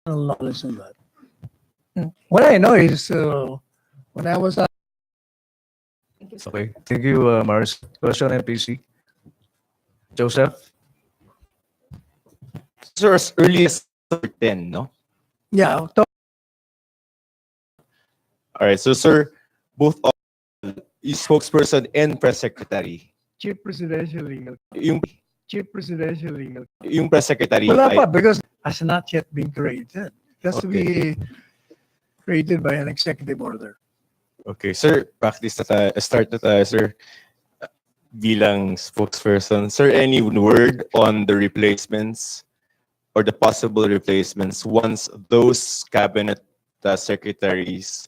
knowledge on that. What I know is when I was Okay. Thank you, Mars. Question MPC. Joseph? Sir, as early as 10, no? yeah, All right. So, sir, both of you spokesperson and press secretary. chief presidential legal, Yung, chief presidential legal. yung press secretary, Wala pa ay, because has not yet been created. It has to Okay. be created by an executive order. okay, sir, practice na tayo, start na tayo, sir. Bilang spokesperson, sir, any word on the replacements or the possible replacements once those cabinet secretaries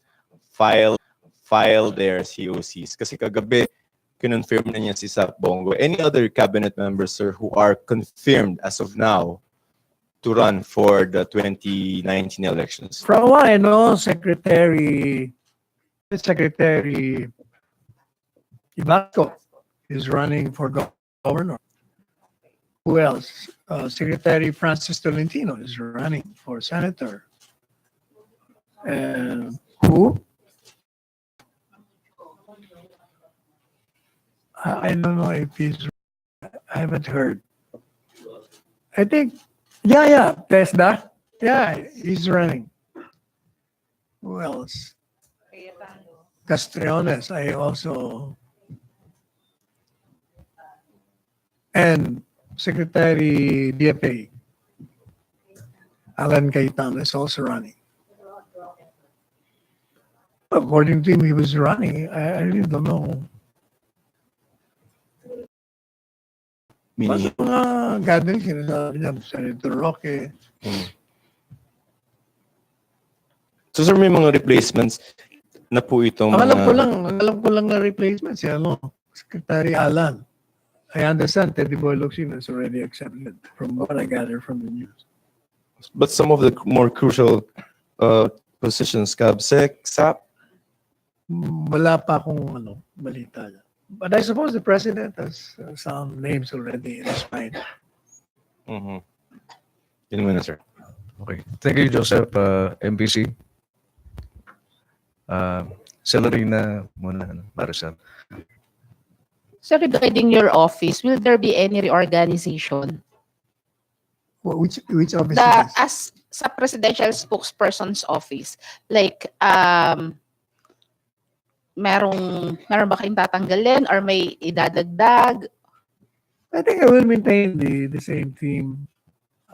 file their COCs? Kasi kagabi, kinonfirm na niya si Sap Bongo. Any other cabinet members, sir, who are confirmed as of now to run for the 2019 elections? From what I know, Secretary Ivasco is running for governor. Who else? Secretary Francis Tolentino is running for senator. And who? I don't know if he's. I haven't heard. I think. Yeah. Tesda. Yeah, he's running. Who else? Castriones. I also. And Secretary DFA, Alan Cayetano is also running. According to him, he was running. I really don't know. Meaning, Mga gathering sinasabi niya, Senator Roque. so, sir, may mga replacements na po itong Ang mga... alam ko lang na replacement si Secretary Alan. I understand Teddy Boy Locsin is already accepted from what I gather from the news. But some of the more crucial positions, CABSEC, SAP, Wala pa akong balita niya. But I suppose the president has some names already in his mind. mm-hmm. Yun muna, sir. Okay. Thank you, Joseph. MPC. Celerina muna, Maricel. So regarding your office, will there be any reorganization? Which office The is this? as sa presidential spokesperson's office, like meron ba kayong tatanggalin or may idadagdag? I think I will maintain the same team.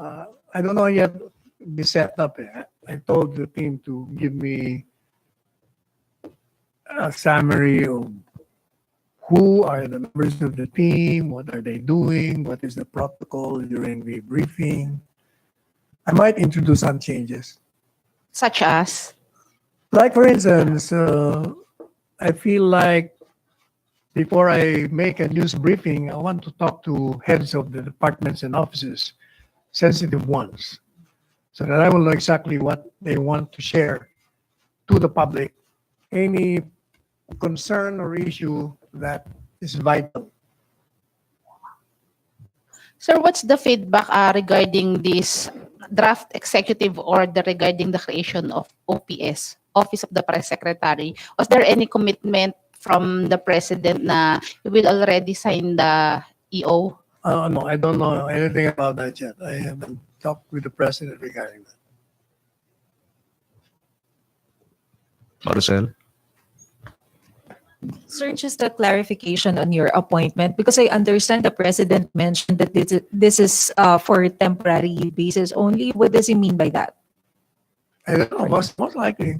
I don't know yet the setup. I told the team to give me a summary of who are the members of the team, what are they doing, what is the protocol during the briefing. I might introduce some changes. Such as? Like, for instance, I feel like before I make a news briefing, I want to talk to heads of the departments and offices, sensitive ones, so that I will know exactly what they want to share to the public, any concern or issue that is vital. Sir, what's the feedback regarding this draft executive order regarding the creation of OPS, Office of the Press Secretary? Was there any commitment from the President na he will already sign the EO? No, I don't know anything about that yet. I haven't talked with the president regarding that. Maricel. Sir, just a clarification on your appointment, because I understand the president mentioned that this is for temporary basis only. What does he mean by that? I don't know, most likely.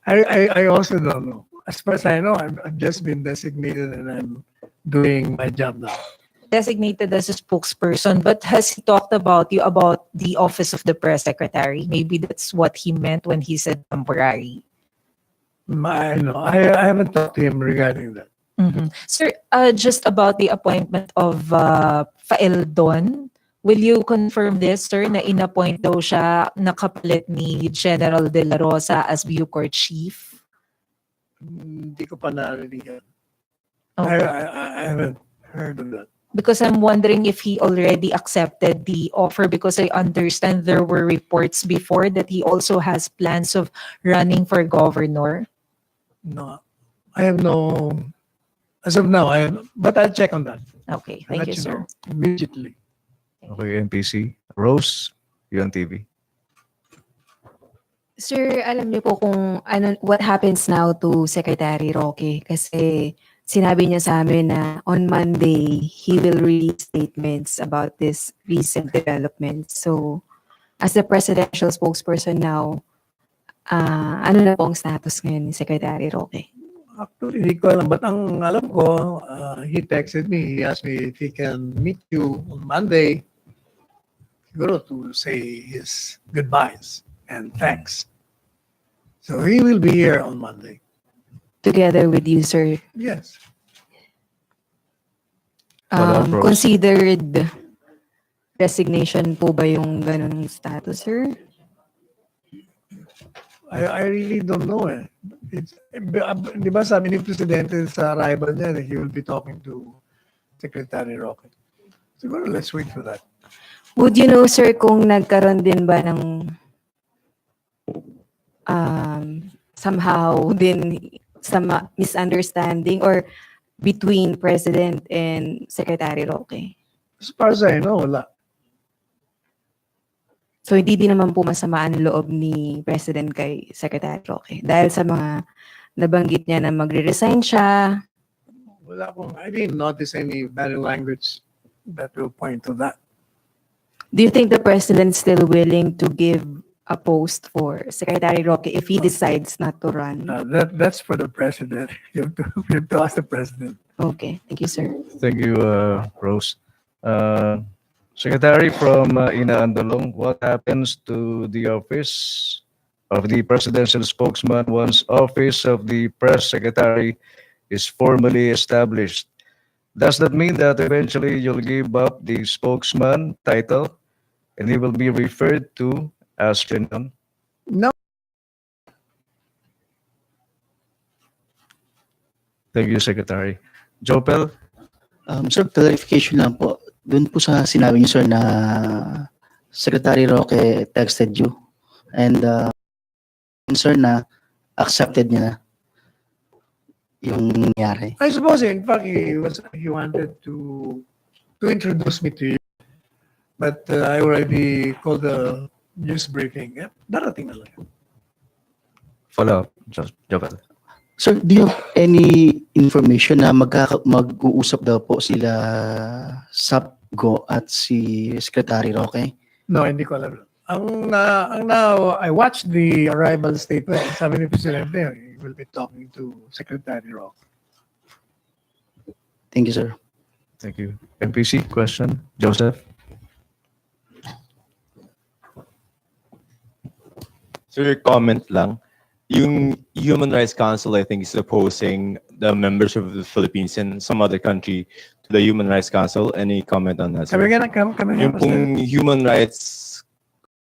I also don't know. As far as I know, I've just been designated and I'm doing my job now. Designated as a spokesperson, but has he talked about you about the office of the press secretary? Maybe that's what he meant when he said temporary. I haven't talked to him regarding that. Sir, just about the appointment of Faeldon, will you confirm this, sir, na inappoint daw siya nakapalit ni General De La Rosa as Bucor Chief? Hindi ko pa narinig yan. Okay. I haven't heard of that. Because I'm wondering if he already accepted the offer, because I understand there were reports before that he also has plans of running for governor. No, I have no, as of now, but I'll check on that. Okay, I'll thank let you, sir. know immediately. Okay, MPC. Rose, UNTV. Sir, alam niyo po kung ano, what happens now to Secretary Roque? Kasi sinabi niya sa amin na on Monday, he will release statements about this recent development. So, as the presidential spokesperson now, ano na po ang status ngayon ni Secretary Roque? Actually, hindi ko alam. But ang alam ko, he texted me. He asked me if he can meet you on Monday. Siguro to say his goodbyes and thanks. So he will be here on Monday. Together with you, sir. Yes. Wala, Rose. Considered resignation po ba yung ganun status, sir? I really don't know eh. Di ba sabi ni Presidente sa arrival niya that he will be talking to Secretary Roque. Siguro let's wait for that. Would you know, sir, kung nagkaroon din ba ng somehow din some misunderstanding or between President and Secretary Roque? As far as I know, wala. So, hindi din naman po masama ang loob ni President kay Secretary Roque dahil sa mga nabanggit niya na magre-resign siya. Wala akong, I didn't notice any bad language that will point to that. Do you think the President still willing to give a post for Secretary Roque if he decides not to run? That's for the President. You have to ask the President. Okay, thank you, sir. Thank you, Rose. Secretary from Ina Andalong, what happens to the office of the presidential spokesman once office of the press secretary is formally established? Does that mean that eventually you'll give up the spokesman title and he will be referred to as Chenon? No. Thank you, Secretary. Jopel? Sir, clarification lang po. Doon po sa sinabi niyo, sir, na Secretary Roque texted you and sir, na accepted niya na yung nangyari. I suppose, in fact, he wanted to introduce me to you. But I already called the news briefing. Yep, darating na lang. Follow up, Jopel. Sir, do you have any information na mag-uusap daw po sila Sapgo at si Secretary Roque? No, hindi ko alam. Now, I watched the arrival statement. Sabi ni Presidente, he will be talking to Secretary Roque. Thank you, sir. Thank you. MPC, question? Joseph? Sir, comment lang. Yung Human Rights Council, I think, is opposing the membership of the Philippines and some other country to the Human Rights Council. Any comment on that, sir? Kami nga, kami Yung pong human rights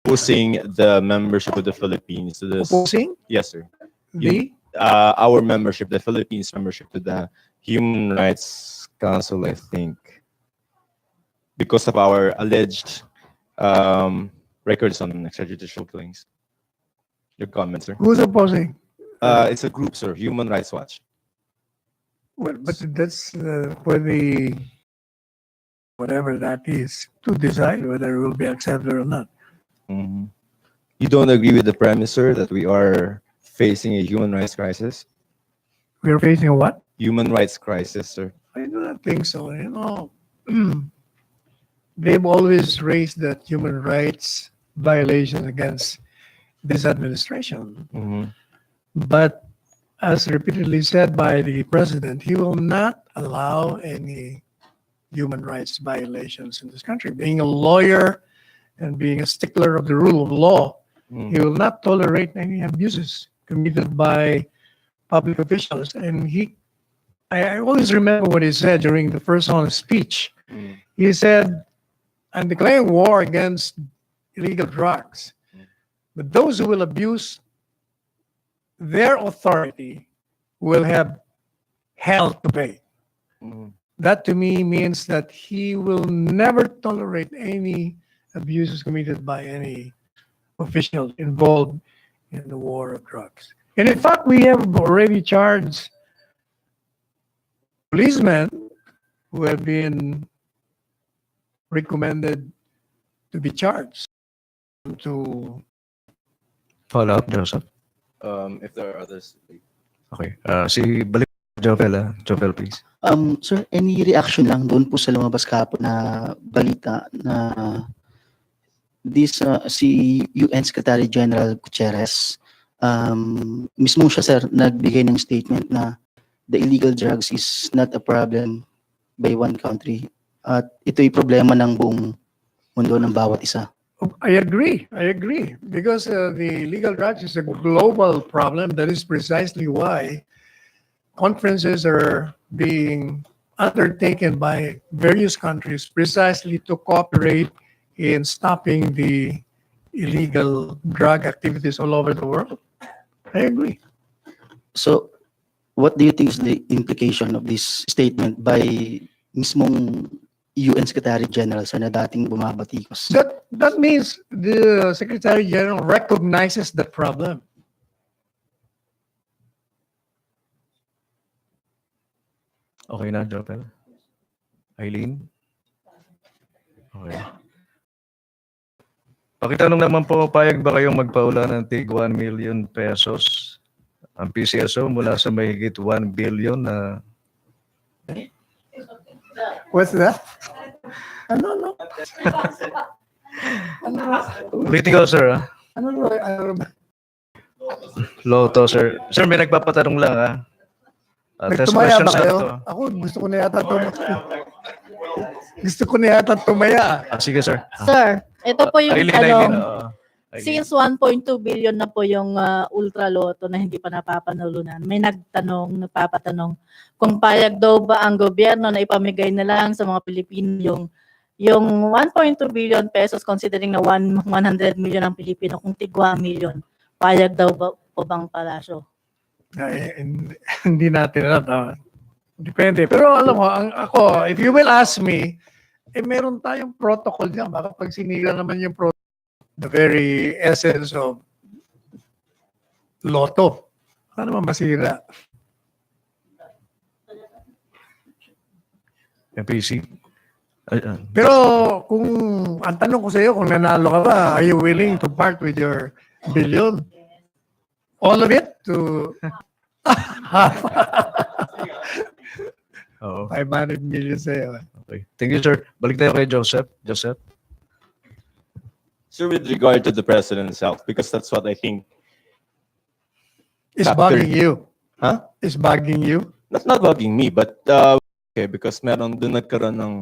opposing the membership of the Philippines to this. opposing Yes, sir. the Our membership, the Philippines membership to the Human Rights Council, I think, because of our alleged records on extrajudicial killings. Your comment, sir. who's opposing? It's a group, sir. Human Rights Watch. Well, but that's for the whatever that is to decide whether it will be accepted or not. Mhm. You don't agree with the premise, sir, that we are facing a human rights crisis? We're facing a what? Human rights crisis, sir. I do not think so. You know, they've always raised that human rights violation against this administration. Mhm. But as repeatedly said by the president, he will not allow any human rights violations in this country. Being a lawyer and being a stickler of the rule of law, he will not tolerate any abuses committed by public officials. And I always remember what he said during the first on speech. Mm. He said, "I'm declaring war against illegal drugs. But those who will abuse their authority will have hell to pay." Mhm. that to me means that he will never tolerate any abuses committed by any official involved in the war of drugs. And in fact, we have already charged policemen who have been recommended to be charged to Follow up, Joseph. If there are others. Okay. Si balik Jovel, Jovel, please. Sir, any reaction lang doon po sa lumabas kahapon na balita na si UN Secretary General Gutierrez, mismo siya, sir, nagbigay ng statement na the illegal drugs is not a problem by one country at ito'y problema ng buong mundo ng bawat isa. I agree. Because the illegal drugs is a global problem. That is precisely why conferences are being undertaken by various countries precisely to cooperate in stopping the illegal drug activities all over the world. I agree. So, what do you think is the implication of this statement by mismong UN Secretary General sa na dating bumabatikos? That means the Secretary General recognizes the problem. Okay na, Jovel? Eileen? Okay. Pakitanong naman po, payag ba kayong magpaula ng tig 1 million pesos ang PCSO mula sa mahigit 1 billion na What's that? Ano? ulitin ko, sir. Ano? Loto, sir. Sir, may nagpapatanong lang, ha? Test Nagtumaya questions ba kayo? lang to. Ako, gusto ko na yata tumaya. Sige, sir. Sir, ito po yung Eileen, tanong. Eileen. Since 1.2 billion na po yung ultra loto na hindi pa napapanulunan, may nagpapatanong kung payag daw ba ang gobyerno na ipamigay na lang sa mga Pilipino yung 1.2 billion pesos considering na 100 million ang Pilipino kung tig 1 million. Payag daw ba po bang palasyo? Hindi natin alam. Depende. Pero alam mo, ako, if you will ask me, meron tayong protocol dyan. Baka pag sinila naman yung protocol, the very essence of loto. Baka naman masira. MPC. Pero kung ang tanong ko sa iyo, kung nanalo ka ba, are you willing to part with your billion? All of it to half. Oo. 500 million sa iyo. Okay. Thank you, sir. Balik tayo kay Joseph. Joseph. Sir, with regard to the president's health, because that's what I think. It's Chapter- bugging you. Huh? It's bugging you. Not bugging me, but okay, because meron doon nagkaroon ng,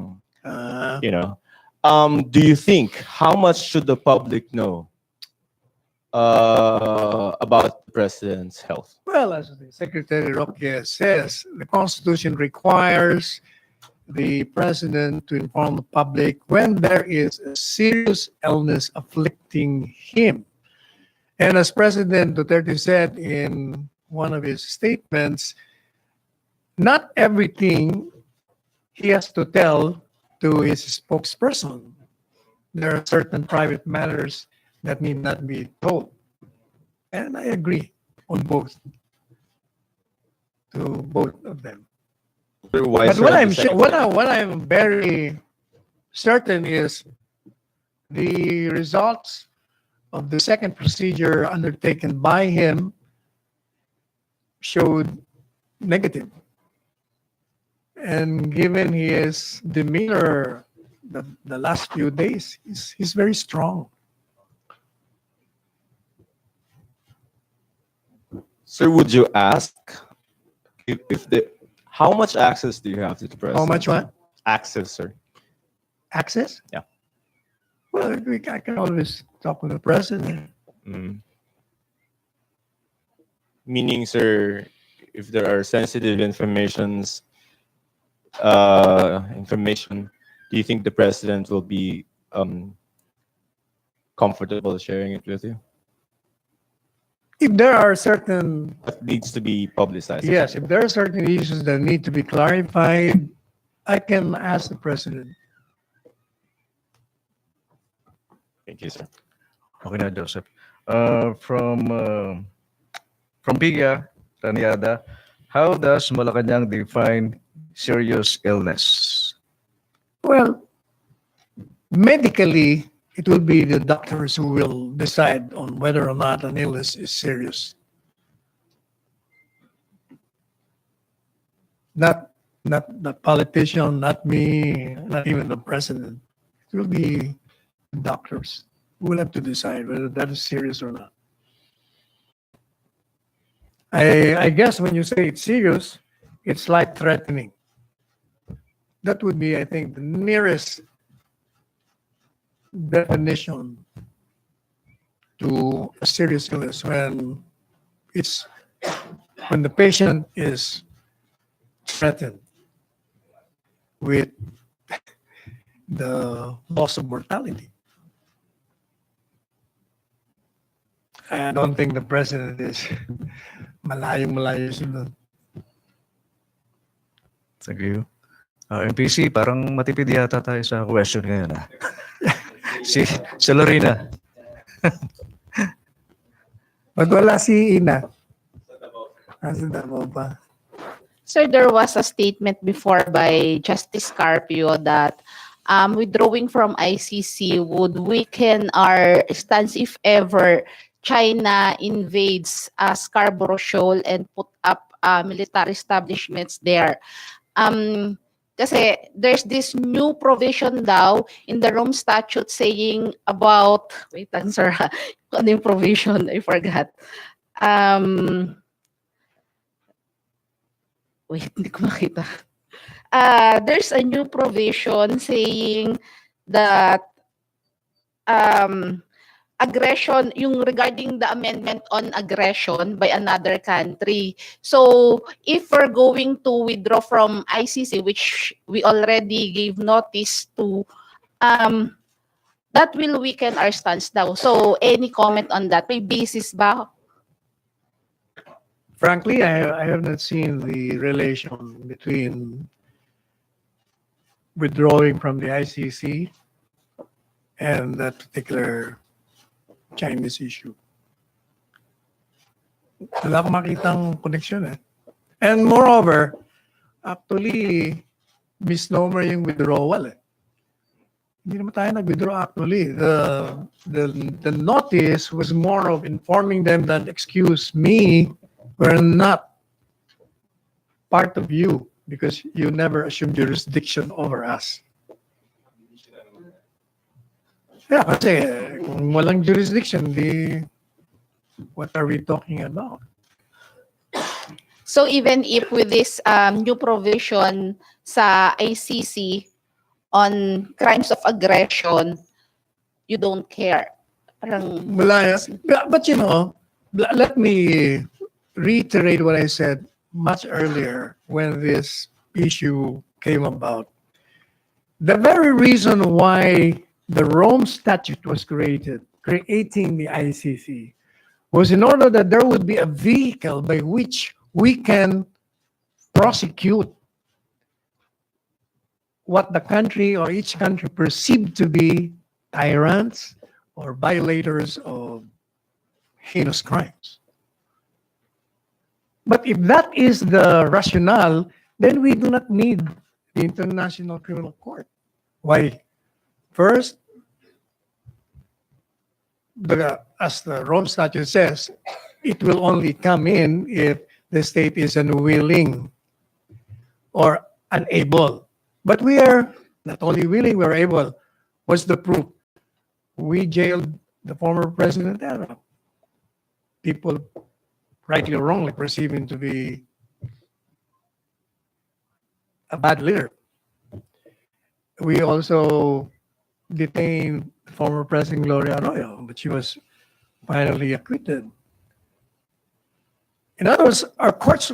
do you think how much should the public know about the president's health? Well, as the Secretary Roque says, the Constitution requires the President to inform the public when there is a serious illness afflicting him. And as President Duterte said in one of his statements, not everything he has to tell to his spokesperson. There are certain private matters that need not be told. And I agree on both, to both of them. Sir, why, But sir, what the I'm secretary- what I'm very certain is the results of the second procedure undertaken by him showed negative. And given his demeanor the last few days, he's very strong. Sir, would you ask if how much access do you have to the president? How much what? Access, sir. Access? Yeah. Well, I can always talk with the president. Mm. Meaning, sir, if there are sensitive information, do you think the president will be comfortable sharing it with you? If there are certain What needs to be publicized? Yes, if there are certain issues that need to be clarified, I can ask the president. Thank you, sir. Okay na, Joseph. From Piga, Raniada, how does Malacañang define serious illness? Well, medically, it will be the doctors who will decide on whether or not an illness is serious. Not the politician, not me, not even the president. It will be doctors who will have to decide whether that is serious or not. I guess when you say it's serious, it's life threatening. That would be, I think, the nearest definition to a serious illness when the patient is threatened with the loss of mortality. I don't think the president is malayo siya doon. Thank you. MPC, parang matipid yata tayo sa question ngayon. Si Lorena. Ba't wala si Ina? Sa Davao pa. Sir, there was a statement before by Justice Carpio that withdrawing from ICC would weaken our stance if ever China invades Scarborough Shoal and put up military establishments there. Kasi there's this new provision daw in the Rome Statute saying about, wait lang sir, ano yung provision? I forgot. Wait, hindi ko makita. There's a new provision saying that aggression, yung regarding the amendment on aggression by another country. So, if we're going to withdraw from ICC, which we already gave notice to, that will weaken our stance daw. So, any comment on that? May basis ba? Frankly, I have not seen the relation between withdrawing from the ICC and that particular Chinese issue. Wala akong makitang connection eh. And moreover, actually, misnomer yung withdrawal eh. Hindi naman tayo nag-withdraw actually. The notice was more of informing them that, excuse me, we're not part of you because you never assumed jurisdiction over us. Yeah, kasi kung walang jurisdiction, what are we talking about? So even if with this new provision sa ICC on crimes of aggression, you don't care. Parang, Wala yan. But you know, let me reiterate what I said much earlier when this issue came about. The very reason why the Rome Statute was created, creating the ICC, was in order that there would be a vehicle by which we can prosecute what the country or each country perceived to be tyrants or violators of heinous crimes. But if that is the rationale, then we do not need the International Criminal Court. Why? First, as the Rome Statute says, it will only come in if the state is unwilling or unable. But we are not only willing, we are able. What's the proof? We jailed the former President Arab. People, rightly or wrongly, perceive him to be a bad leader. We also detained former President Gloria Arroyo, but she was finally acquitted. In other words, our courts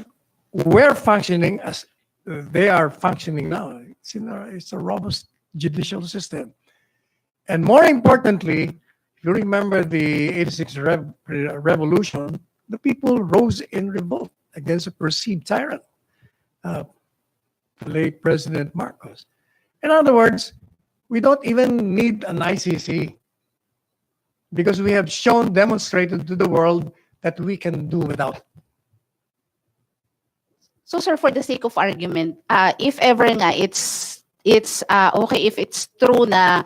were functioning as they are functioning now. It's a robust judicial system. And more importantly, if you remember the 86 revolution, the people rose in revolt against a perceived tyrant. the late President Marcos. In other words, we don't even need an ICC because we have shown, demonstrated to the world that we can do without it. So sir, for the sake of argument, if ever nga it's okay if it's true na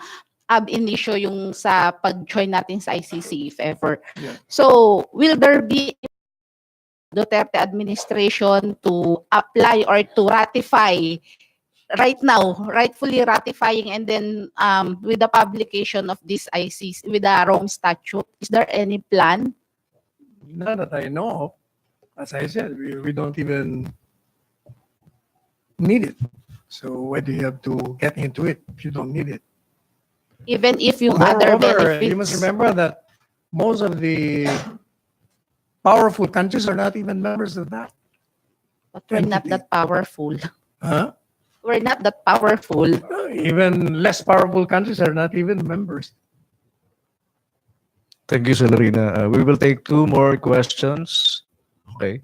ab initio yung sa pag-join natin sa ICC if ever. Yeah. So will there be Duterte administration to apply or to ratify right now, rightfully ratifying, and then with the publication of this ICC with the Rome Statute, is there any plan? Not that I know of. As I said, we don't even need it. So why do you have to get into it if you don't need it? Even if yung other Moreover, you must benefits, remember that most of the powerful countries are not even members of that. but we're not that powerful. Huh? We're not that powerful. Even less powerful countries are not even members. Thank you, Celerina. We will take two more questions. Okay.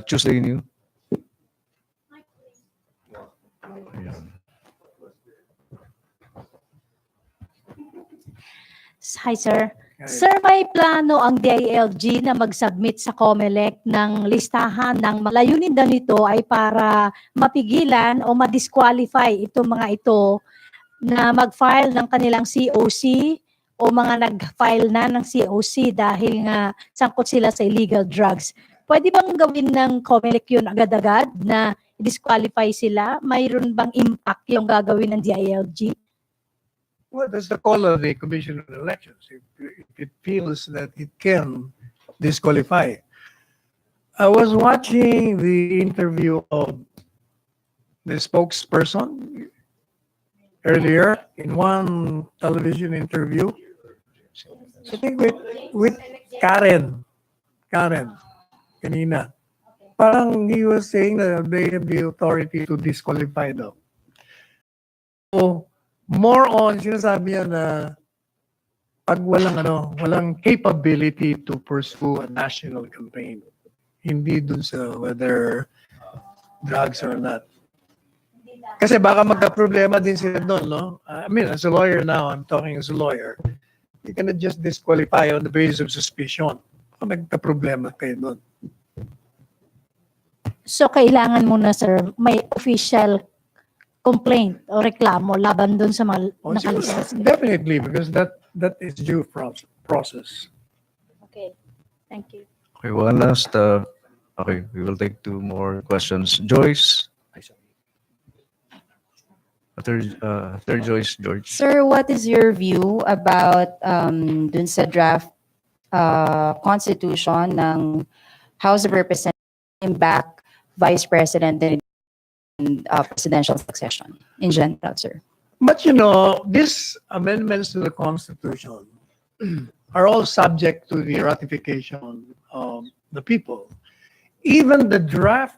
Tuesday New. Hi, sir. Hi. Sir, may plano ang DILG na mag-submit sa COMELEC ng listahan ng layunin daw nito ay para mapigilan o ma-disqualify itong mga ito na mag-file ng kanilang COC o mga nag-file na ng COC dahil nga sangkot sila sa illegal drugs. Pwede bang gawin ng COMELEC yun agad-agad na disqualify sila? Mayroon bang impact yung gagawin ng DILG? Well, that's the call of the Commission on Elections. If it feels that it can disqualify. I was watching the interview of the spokesperson earlier in one television interview. I think with Karen kanina. Parang he was saying that they have the authority to disqualify them. So, more on, sinasabi niya na pag walang capability to pursue a national campaign, hindi dun sa whether drugs or not. Kasi baka magka-problema din sila doon, no? I mean, as a lawyer now, I'm talking as a lawyer, you cannot just disqualify on the basis of suspicion. Magka-problema kayo doon. So, kailangan muna, sir, may official complaint o reklamo laban dun sa mga nakalista. Definitely, because that is due process. Okay. Thank you. Okay, one last. Okay, we will take two more questions. Joyce. Third Joyce, George. Sir, what is your view about dun sa draft constitution ng House of Representatives back Vice President and presidential succession in general, sir? But these amendments to the Constitution are all subject to the ratification of the people. Even the draft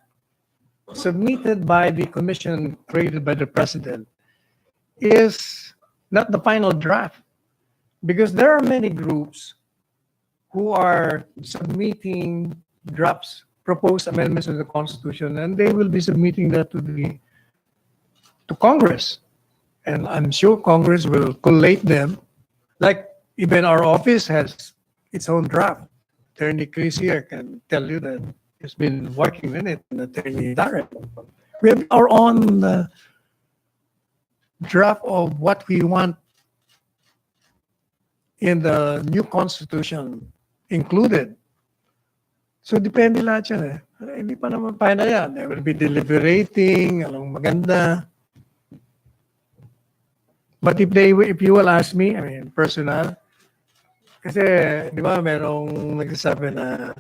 submitted by the commission created by the president is not the final draft because there are many groups who are submitting drafts, proposed amendments to the Constitution, and they will be submitting that to Congress. And I'm sure Congress will collate them. Like even our office has its own draft. Attorney Chris here can tell you that he's been working in it, and Attorney Darren. We have our own draft of what we want in the new Constitution included. So, depende lahat yan eh. Hindi pa naman final yan. They will be deliberating, anong maganda. But if you will ask me, I mean, personal, kasi, di ba, merong nagsasabi na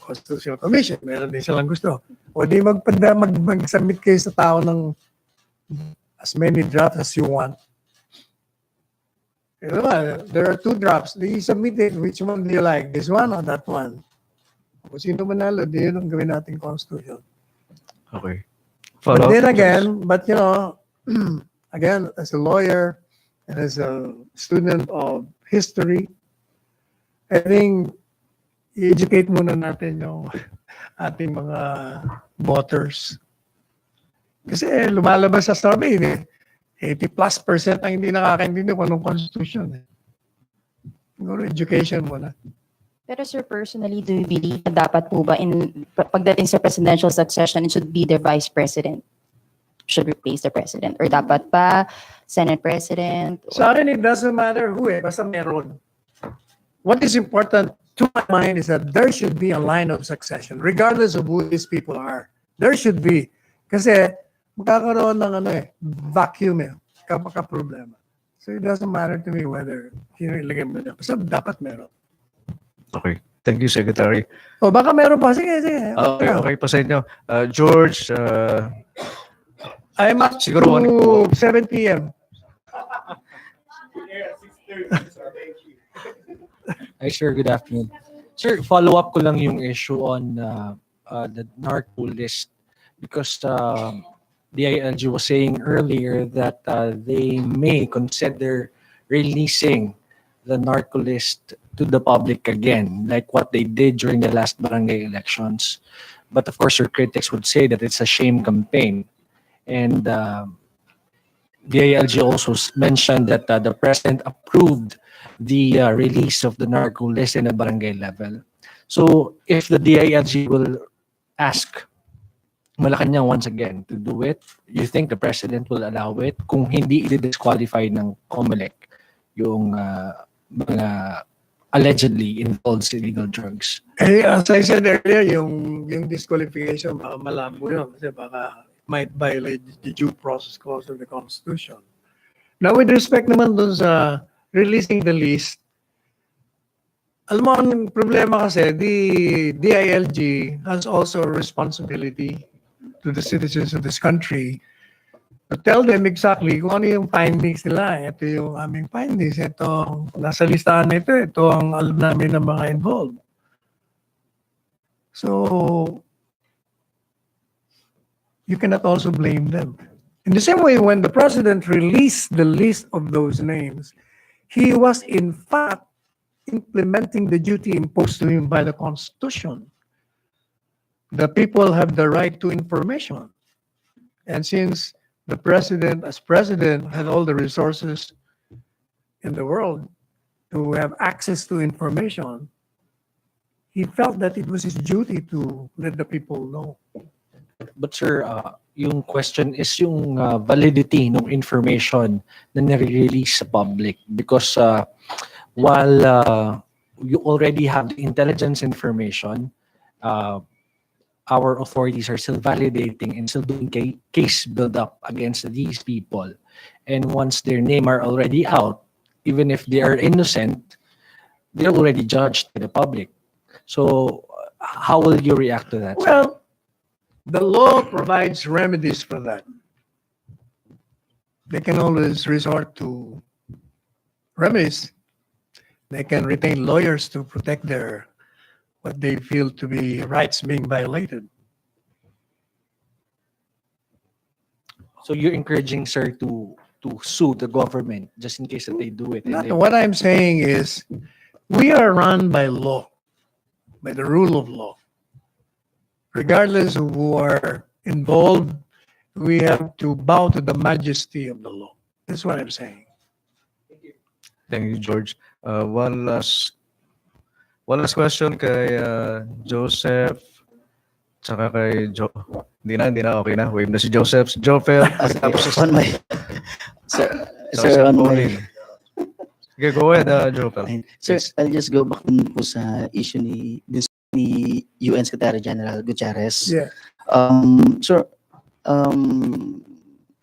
Constitutional Commission, meron din silang gusto. O di mag-submit kayo sa tao ng as many drafts as you want. Diba, there are two drafts. They submit it. Which one do you like? This one or that one? Kung sino manalo, di yun ang gawin natin Constitution. Okay. But then again, again, as a lawyer and as a student of history, I think i-educate muna natin yung ating mga voters Kasi lumalabas sa survey, 80+% ang hindi nakakaintindi kung anong constitution. Siguro education muna. Pero sir, personally, do you believe na dapat po ba pagdating sa presidential succession, it should be the vice president? Should replace the president? Or dapat pa Senate President? Sa akin, it doesn't matter who basta meron. What is important to my mind is that there should be a line of succession, regardless of who these people are. There should be. Kasi magkakaroon ng vacuum kapaka-problema. So it doesn't matter to me whether sino ilagay mo dyan. Basta dapat meron. Okay. Thank you, Secretary. O baka meron pa. Sige, sige. Okay pa sa inyo. George, I'm up Siguro to 7 p.m. Hi, sir. Good afternoon. Sir, follow up ko lang yung issue on the narco list because the ILG was saying earlier that they may consider releasing the narco list to the public again, like what they did during the last barangay elections. But of course, your critics would say that it's a shame campaign. And the ILG also mentioned that the president approved the release of the narco list in a barangay level. So if the DILG will ask Malacañang once again to do it, you think the president will allow it kung hindi i-disqualify ng COMELEC yung mga allegedly involved sa illegal drugs? As I said earlier, yung disqualification, malabo yun. Kasi baka might violate the due process clause of the Constitution. Now, with respect naman dun sa releasing the list, alam mo, ang problema kasi, the DILG has also a responsibility to the citizens of this country to tell them exactly kung ano yung findings nila. Ito yung aming findings. Ito, nasa listahan na ito. Ito ang alam namin ng mga involved. So, you cannot also blame them. In the same way, when the president released the list of those names, he was in fact implementing the duty imposed to him by the Constitution. The people have the right to information. And since the president, as president, had all the resources in the world to have access to information, he felt that it was his duty to let the people know. But sir, yung question is yung validity ng information na nare-release sa public because while you already have the intelligence information, our authorities are still validating and still doing case build-up against these people. And once their name are already out, even if they are innocent, they're already judged by the public. So how will you react to that? Well, the law provides remedies for that. They can always resort to remedies. They can retain lawyers to protect their what they feel to be rights being violated. So you're encouraging, sir, to sue the government just in case that they do it. And they- What I'm saying is, we are run by law, by the rule of law. Regardless of who are involved, we have to bow to the majesty of the law. That's what I'm saying. Thank you, George. One last question kay Joseph, tsaka kay Joe. Hindi na, okay na. Wave na si Joseph. Jofel. On my, sir, on my, Okay, go ahead, Jofel. sir, I'll just go back dun po sa issue ni UN Secretary General Gutierrez. Yeah. Sir,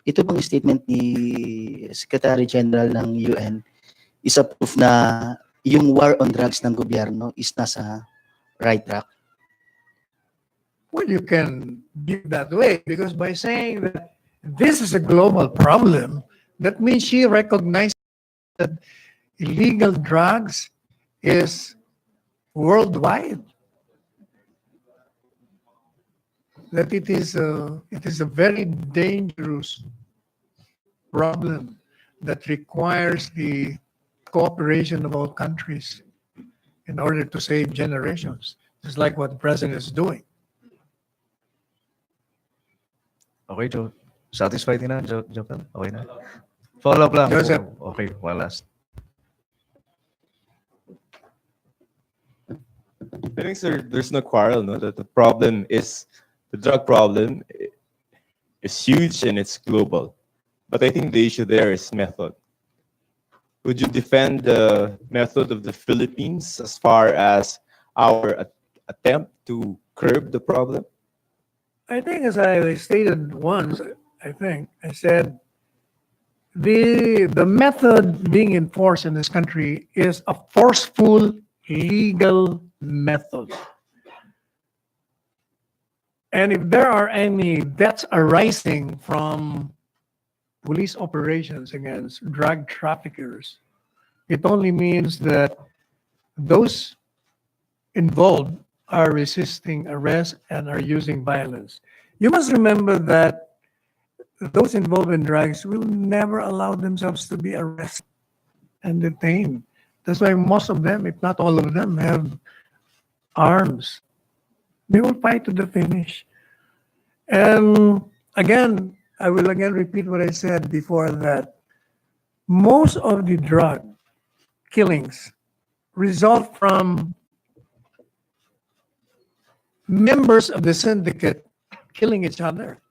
ito bang statement ni Secretary General ng UN is a proof na yung war on drugs ng gobyerno is nasa right track? Well, you can give that way because by saying that this is a global problem, that means she recognizes that illegal drugs is worldwide. That it is a very dangerous problem that requires the cooperation of all countries in order to save generations, just like what the president is doing. Okay, Joe. Satisfied na, Joker? Okay na. Follow up lang. Joseph. Okay, one last. I think, sir, there's no quarrel, no? That the problem is, the drug problem is huge and it's global. But I think the issue there is method. Would you defend the method of the Philippines as far as our attempt to curb the problem? I think, as I stated once, I said the method being enforced in this country is a forceful legal method. And if there are any deaths arising from police operations against drug traffickers, it only means that those involved are resisting arrest and are using violence. You must remember that those involved in drugs will never allow themselves to be arrested and detained. That's why most of them, if not all of them, have arms. They will fight to the finish. And again, I will again repeat what I said before, that most of the drug killings result from members of the syndicate killing each other.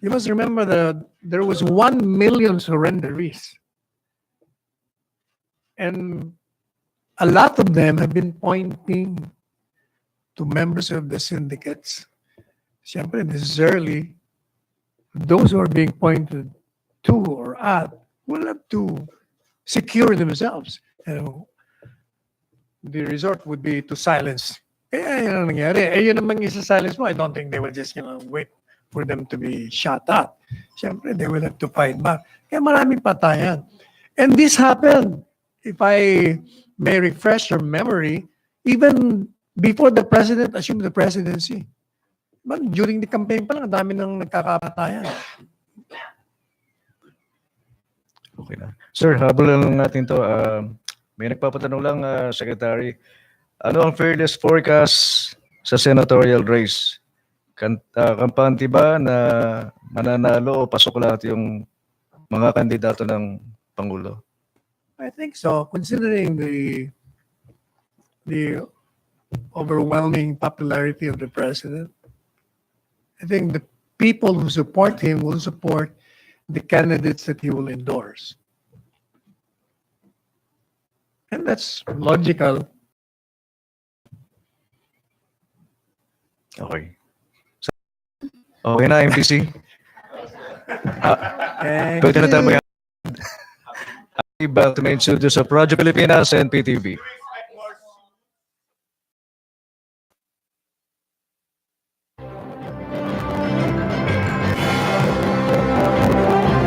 You must remember that there was 1 million surrenderies. And a lot of them have been pointing to members of the syndicates. Siyempre, necessarily, those who are being pointed to or at will have to secure themselves. And the resort would be to silence. Yun ang nangyari. Yun naman yung silence mo. I don't think they will just, wait for them to be shot at. Siyempre, they will have to fight back. Kaya maraming patayan. And this happened, if I may refresh your memory, even before the president assumed the presidency. But during the campaign pa lang, dami nang nagkakapatayan. Okay na. Sir, habol lang natin to. May nagpapatanong lang, Secretary. Ano ang fairness forecast sa senatorial race? Kampante ba na mananalo o pasok lahat yung mga kandidato ng Pangulo? I think so, considering the overwhelming popularity of the president. I think the people who support him will support the candidates that he will endorse. And that's logical. Okay. Okay na, MPC? Pwede na tayo mag- Back to main studios of Radyo Pilipinas and PTV.